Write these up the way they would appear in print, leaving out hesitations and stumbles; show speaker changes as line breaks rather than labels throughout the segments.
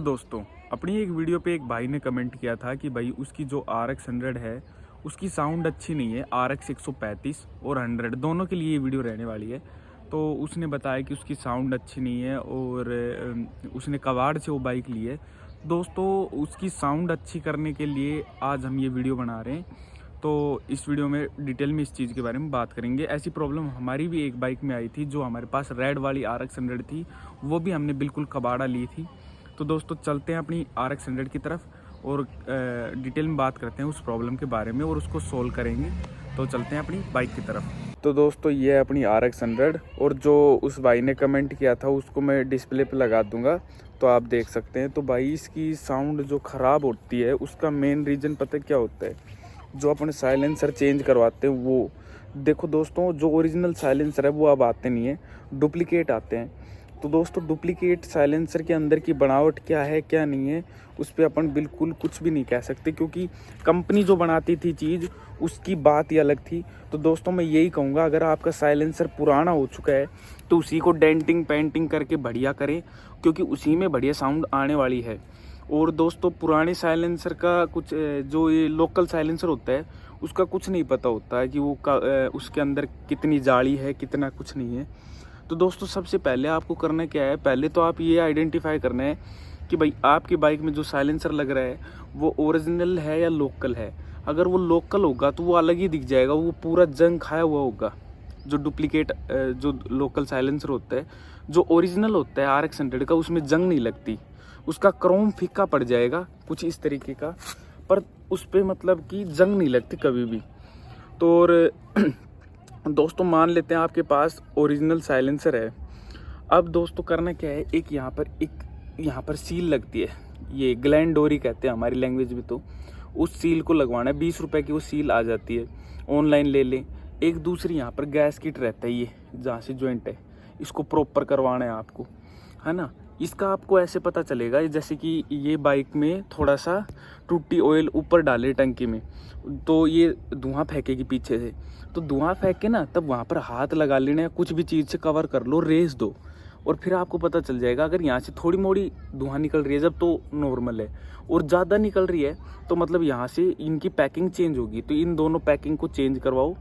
दोस्तों, अपनी एक वीडियो पे एक भाई ने कमेंट किया था कि भाई उसकी जो RX 100 है उसकी साउंड अच्छी नहीं है। RX 135 और 100 दोनों के लिए ये वीडियो रहने वाली है। तो उसने बताया कि उसकी साउंड अच्छी नहीं है और उसने कबाड़ से वो बाइक ली है। दोस्तों, उसकी साउंड अच्छी करने के लिए आज हम ये वीडियो बना रहे हैं। तो इस वीडियो में डिटेल में इस चीज़ के बारे में बात करेंगे। ऐसी प्रॉब्लम हमारी भी एक बाइक में आई थी, जो हमारे पास रेड वाली RX 100 थी, वो भी हमने बिल्कुल कबाड़ा ली थी। तो दोस्तों, चलते हैं अपनी RX 100 की तरफ और डिटेल में बात करते हैं उस प्रॉब्लम के बारे में और उसको सोल्व करेंगे। तो चलते हैं अपनी बाइक की तरफ। तो दोस्तों, ये है अपनी RX 100 और जो उस भाई ने कमेंट किया था उसको मैं डिस्प्ले पे लगा दूंगा, तो आप देख सकते हैं। तो भाई, इसकी साउंड जो ख़राब होती है उसका मेन रीज़न पता है क्या होता है? जो अपने साइलेंसर चेंज करवाते हैं वो। देखो दोस्तों, जो ओरिजिनल साइलेंसर है वो अब आते नहीं है, डुप्लीकेट आते हैं। तो दोस्तों, डुप्लीकेट साइलेंसर के अंदर की बनावट क्या है क्या नहीं है उस पर अपन बिल्कुल कुछ भी नहीं कह सकते, क्योंकि कंपनी जो बनाती थी चीज़ उसकी बात ही अलग थी। तो दोस्तों, मैं यही कहूँगा, अगर आपका साइलेंसर पुराना हो चुका है तो उसी को डेंटिंग पेंटिंग करके बढ़िया करें, क्योंकि उसी में बढ़िया साउंड आने वाली है। और दोस्तों, पुराने साइलेंसर का कुछ जो ये लोकल साइलेंसर होता है उसका कुछ नहीं पता होता है कि वो उसके अंदर कितनी जाली है, कितना कुछ नहीं है। तो दोस्तों, सबसे पहले आपको करना क्या है? पहले तो आप ये आइडेंटिफाई करना है कि भाई आपकी बाइक में जो साइलेंसर लग रहा है वो ओरिजिनल है या लोकल है। अगर वो लोकल होगा तो वो अलग ही दिख जाएगा, वो पूरा जंग खाया हुआ होगा। जो डुप्लीकेट जो लोकल साइलेंसर होता है, जो ओरिजिनल होता है RX 100 का, उसमें जंग नहीं लगती, उसका क्रोम फीका पड़ जाएगा कुछ इस तरीके का, पर उस पर मतलब कि जंग नहीं लगती कभी भी। तो और दोस्तों, मान लेते हैं आपके पास ओरिजिनल साइलेंसर है। अब दोस्तों, करना क्या है? एक यहाँ पर सील लगती है, ये ग्लैंड डोरी कहते हैं हमारी लैंग्वेज में। तो उस सील को लगवाना है, 20 रुपए की वो सील आ जाती है, ऑनलाइन ले लें। एक दूसरी यहाँ पर गैस किट रहता है, ये जहाँ से जॉइंट है, इसको प्रॉपर करवाना है आपको, है ना। इसका आपको ऐसे पता चलेगा जैसे कि ये बाइक में थोड़ा सा टूटी ऑयल ऊपर डाले टंकी में, तो ये धुआं फेंकेगी पीछे से। तो धुआं फेंक के ना, तब वहाँ पर हाथ लगा लेना है, कुछ भी चीज़ से कवर कर लो, रेस दो, और फिर आपको पता चल जाएगा। अगर यहाँ से थोड़ी मोड़ी धुआं निकल रही है जब, तो नॉर्मल है, और ज़्यादा निकल रही है तो मतलब यहाँ से इनकी पैकिंग चेंज होगी। तो इन दोनों पैकिंग को चेंज करवाओ।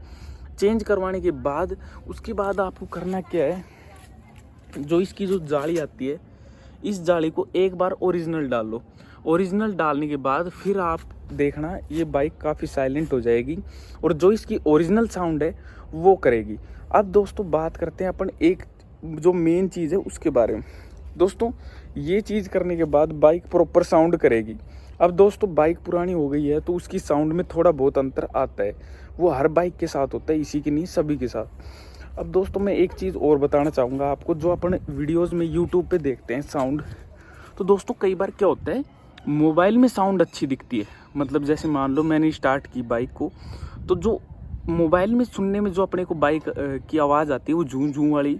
चेंज करवाने के बाद उसके बाद आपको करना क्या है? जो इसकी जो जाली आती है, इस जाली को एक बार ओरिजिनल डाल लो। ओरिजिनल डालने के बाद फिर आप देखना, ये बाइक काफ़ी साइलेंट हो जाएगी और जो इसकी ओरिजिनल साउंड है वो करेगी। अब दोस्तों, बात करते हैं अपन एक जो मेन चीज़ है उसके बारे में। दोस्तों, ये चीज़ करने के बाद बाइक प्रॉपर साउंड करेगी। अब दोस्तों, बाइक पुरानी हो गई है तो उसकी साउंड में थोड़ा बहुत अंतर आता है, वो हर बाइक के साथ होता है, इसी की नहीं सभी के साथ। अब दोस्तों, मैं एक चीज़ और बताना चाहूँगा आपको, जो अपन वीडियोज़ में यूट्यूब पे देखते हैं साउंड। तो दोस्तों, कई बार क्या होता है, मोबाइल में साउंड अच्छी दिखती है। मतलब जैसे मान लो मैंने स्टार्ट की बाइक को, तो जो मोबाइल में सुनने में जो अपने को बाइक की आवाज़ आती है, वो जूं जूं वाली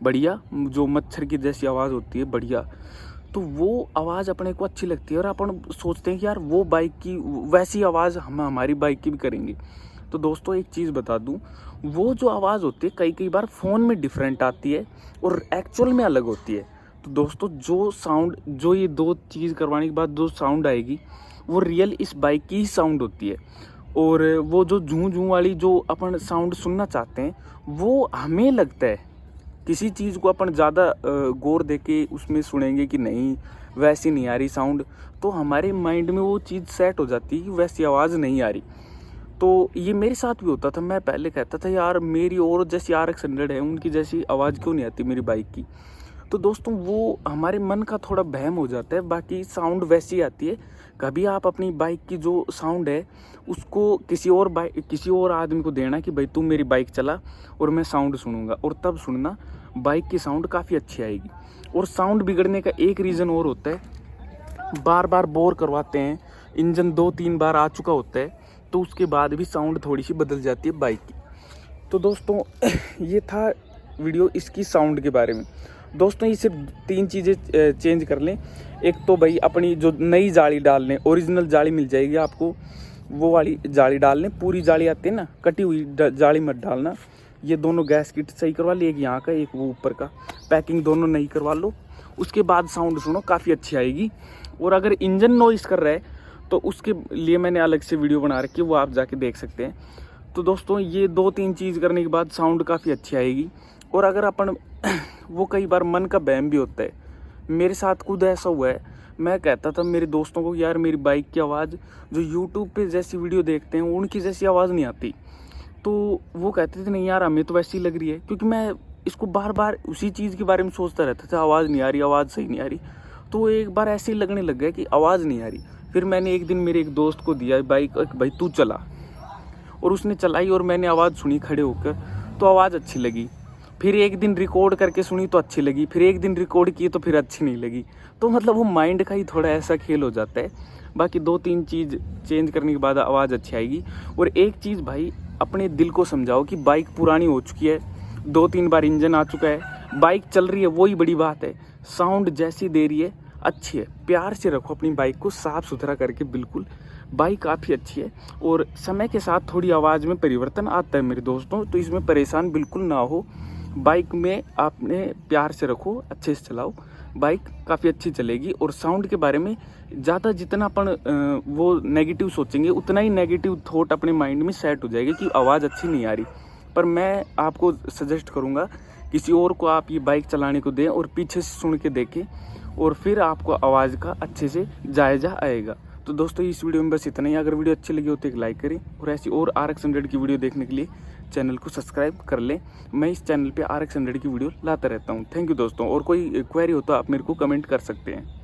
बढ़िया, जो मच्छर की जैसी आवाज़ होती है बढ़िया, तो वो आवाज़ अपने को अच्छी लगती है और अपन सोचते हैं कि यार वो बाइक की वैसी आवाज़ हम हमारी बाइक की भी करेंगे। तो दोस्तों, एक चीज़ बता दूं, वो जो आवाज़ होती है कई बार फ़ोन में डिफरेंट आती है और एक्चुअल में अलग होती है। तो दोस्तों, जो साउंड, जो ये दो चीज़ करवाने के बाद जो साउंड आएगी वो रियल इस बाइक की ही साउंड होती है। और वो जो जूं जूं वाली जो अपन साउंड सुनना चाहते हैं, वो हमें लगता है किसी चीज़ को अपन ज़्यादा गौर दे के उसमें सुनेंगे कि नहीं वैसी नहीं आ रही साउंड, तो हमारे माइंड में वो चीज़ सेट हो जाती है कि वैसी आवाज़ नहीं आ रही। तो ये मेरे साथ भी होता था। मैं पहले कहता था यार मेरी और जैसी RX 100 है उनकी जैसी आवाज़ क्यों नहीं आती मेरी बाइक की। तो दोस्तों, वो हमारे मन का थोड़ा वहम हो जाता है, बाकी साउंड वैसी आती है। कभी आप अपनी बाइक की जो साउंड है उसको किसी और आदमी को देना कि भाई तू मेरी बाइक चला और मैं साउंड सुनूंगा, और तब सुनना बाइक की साउंड काफ़ी अच्छी आएगी। और साउंड बिगड़ने का एक रीज़न और होता है, बार बार बोर करवाते हैं, इंजन 2-3 बार आ चुका होता है तो उसके बाद भी साउंड थोड़ी सी बदल जाती है बाइक की। तो दोस्तों, ये था वीडियो इसकी साउंड के बारे में। दोस्तों, ये सिर्फ 3 चीज़ें चेंज कर लें। एक तो भाई अपनी जो नई जाली डाल लें, ओरिजिनल जाली मिल जाएगी आपको, वो वाली जाली डाल लें। पूरी जाली आती है ना, कटी हुई जाली मत डालना। ये दोनों गैस किट सही करवा ली, एक यहाँ का एक वो ऊपर का, पैकिंग दोनों नई करवा लो। उसके बाद साउंड सुनो, काफ़ी अच्छी आएगी। और अगर इंजन नॉइस कर रहा है तो उसके लिए मैंने अलग से वीडियो बना रखी है, वो आप जाके देख सकते हैं। तो दोस्तों ये 2-3 चीज़ करने के बाद साउंड काफ़ी अच्छी आएगी। और अगर अपन वो कई बार मन का बहम भी होता है, मेरे साथ खुद ऐसा हुआ है। मैं कहता था मेरे दोस्तों को यार मेरी बाइक की आवाज़ जो यूट्यूब पे जैसी वीडियो देखते हैं उनकी जैसी आवाज़ नहीं आती, तो वो कहते थे नहीं यार हमें तो वैसी लग रही है, क्योंकि मैं इसको बार बार उसी चीज़ के बारे में सोचता रहता था, आवाज़ नहीं आ रही, आवाज़ सही नहीं आ रही। तो एक बार ऐसे ही लगने लग गया कि आवाज़ नहीं आ रही। फिर मैंने एक दिन मेरे एक दोस्त को दिया बाइक, भाई तू चला, और उसने चलाई और मैंने आवाज़ सुनी खड़े होकर तो आवाज़ अच्छी लगी। फिर एक दिन रिकॉर्ड करके सुनी तो अच्छी लगी, फिर एक दिन रिकॉर्ड की तो फिर अच्छी नहीं लगी। तो मतलब वो माइंड का ही थोड़ा ऐसा खेल हो जाता है। बाकी 2-3 चीज़ चेंज करने के बाद आवाज़ अच्छी आएगी। और एक चीज़ भाई अपने दिल को समझाओ कि बाइक पुरानी हो चुकी है, 2-3 बार इंजन आ चुका है, बाइक चल रही है, वही बड़ी बात है। साउंड जैसी दे रही है अच्छी है, प्यार से रखो अपनी बाइक को साफ़ सुथरा करके, बिल्कुल बाइक काफ़ी अच्छी है। और समय के साथ थोड़ी आवाज़ में परिवर्तन आता है मेरे दोस्तों, तो इसमें परेशान बिल्कुल ना हो। बाइक में आपने प्यार से रखो, अच्छे से चलाओ, बाइक काफ़ी अच्छी चलेगी। और साउंड के बारे में ज़्यादा जितना अपन वो नेगेटिव सोचेंगे उतना ही नेगेटिव थॉट अपने माइंड में सेट हो जाएगी कि आवाज़ अच्छी नहीं आ रही। पर मैं आपको सजेस्ट करूँगा किसी और को आप ये बाइक चलाने को दें और पीछे से सुन के देखें, और फिर आपको आवाज़ का अच्छे से जायज़ा आएगा। तो दोस्तों इस वीडियो में बस इतना ही। अगर वीडियो अच्छी लगी हो तो एक लाइक करें, और ऐसी और RX 100 की वीडियो देखने के लिए चैनल को सब्सक्राइब कर लें। मैं इस चैनल पे RX 100 की वीडियो लाता रहता हूँ। थैंक यू दोस्तों, और कोई क्वेरी हो तो आप मेरे को कमेंट कर सकते हैं।